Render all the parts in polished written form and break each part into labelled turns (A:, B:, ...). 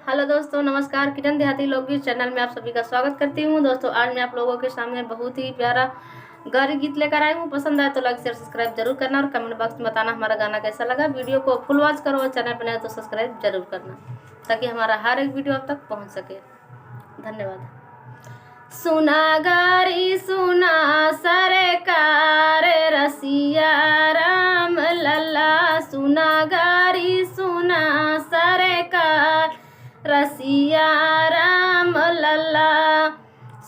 A: Hello दोस्तों, नमस्कार। किरण देहाती लोकगीत चैनल में आप सभी का स्वागत करती हूँ। दोस्तों, आज मैं आप लोगों के सामने बहुत ही प्यारा गारी गीत लेकर आई हूँ। पसंद आए तो लाइक शेयर सब्सक्राइब जरूर करना और कमेंट बॉक्स में बताना हमारा गाना कैसा लगा। वीडियो को फुल वॉच करो और चैनल पर नए तो सब्सक्राइब जरूर करना ताकि हमारा हर एक वीडियो आप तक पहुँच सके। धन्यवाद। सुना गारी सुना सरकार रसिया राम लल्ला, सुना गारी सुना सरकार रसिया राम लल्ला।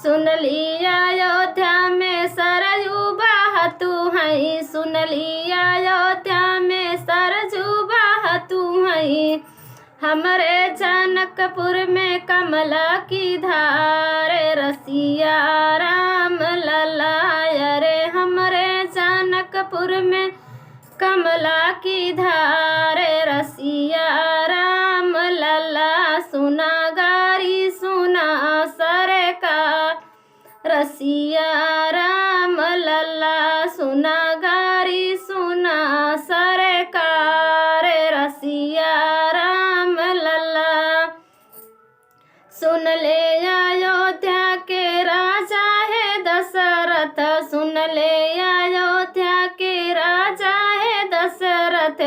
A: सुन लिया अयोध्या में सरयू बहतू है, सुन लिया अयोध्या में सरयू बहतू है। हमरे जनकपुर में कमला की धार रसिया राम लल्ला, अरे हमरे जनकपुर में कमला की धार रसिया राम लल्ला। सुना गारी सुना सरकार रसिया राम लल्ला, सुना गारी सुना सरकार रसिया राम लल्ला। सुन ले अयोध्या के राजा है दशरथ, सुन ले अयोध्या के राजा है दशरथ।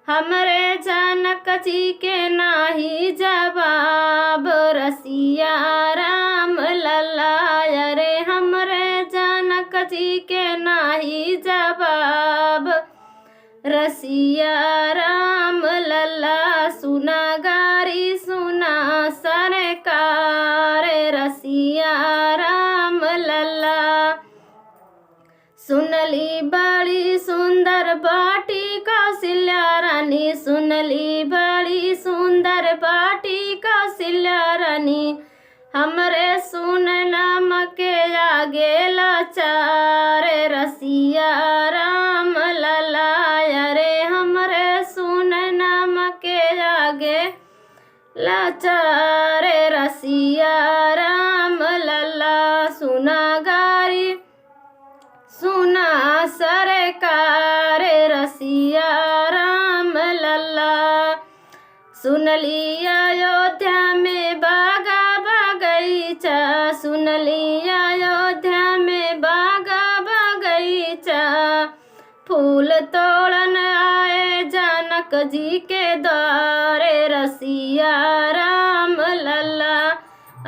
A: हमरे जनक जी के नाही जवाब रसिया राम लल्ला, अरे हमरे जनक जी के नाही जवाब रसिया राम लल्ला। सुना गारी सुना सरकार रसिया राम लल्ला। सुन ली बड़ी सुंदर बाटी कौशल्या रानी, सुन ली बड़ी सुंदर बाटी कौशल्या रानी। हमरे सुन नाम के आगे लाचार रसिया राम लल्ला, अरे हमरे सुन नाम के आगे लाचार रसिया राम लल्ला। सुना गारी सुना सरकार रसिया राम लल्ला। सुन ली अयोध्या में बागा बगीचा, सुन ली अयोध्या में बागा बगीचा। फूल तोड़न आए जनक जी के द्वारे रसिया राम लल्ला,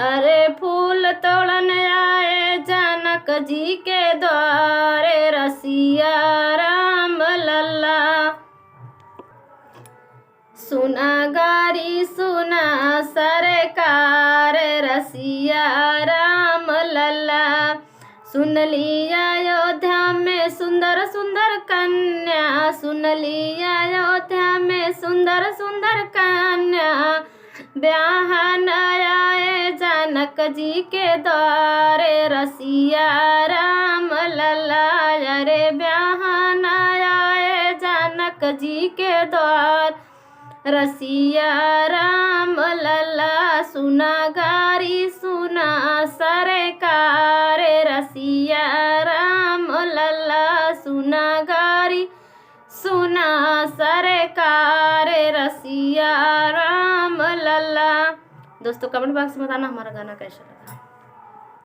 A: अरे फूल तोड़न आए जनक जी के द्वारे रसिया राम लल्ला। सुना गारी सुना सरकार रसिया राम लल्ला। सुन लिया अयोध्या में सुंदर सुंदर कन्या, सुन लिया अयोध्या में सुंदर सुंदर कन्या। ब्याहन आए जनक जी के द्वारे रसिया राम लल्ला, अरे ब्याहन आए जनक जी के द्वार रसिया राम लल्ला। सुना गारी सुना सरकार रसिया राम लल्ला, सुना गारी सुना सरकार रसिया राम लल्ला। दोस्तों, कमेंट बॉक्स में बताना हमारा गाना कैसा लगा।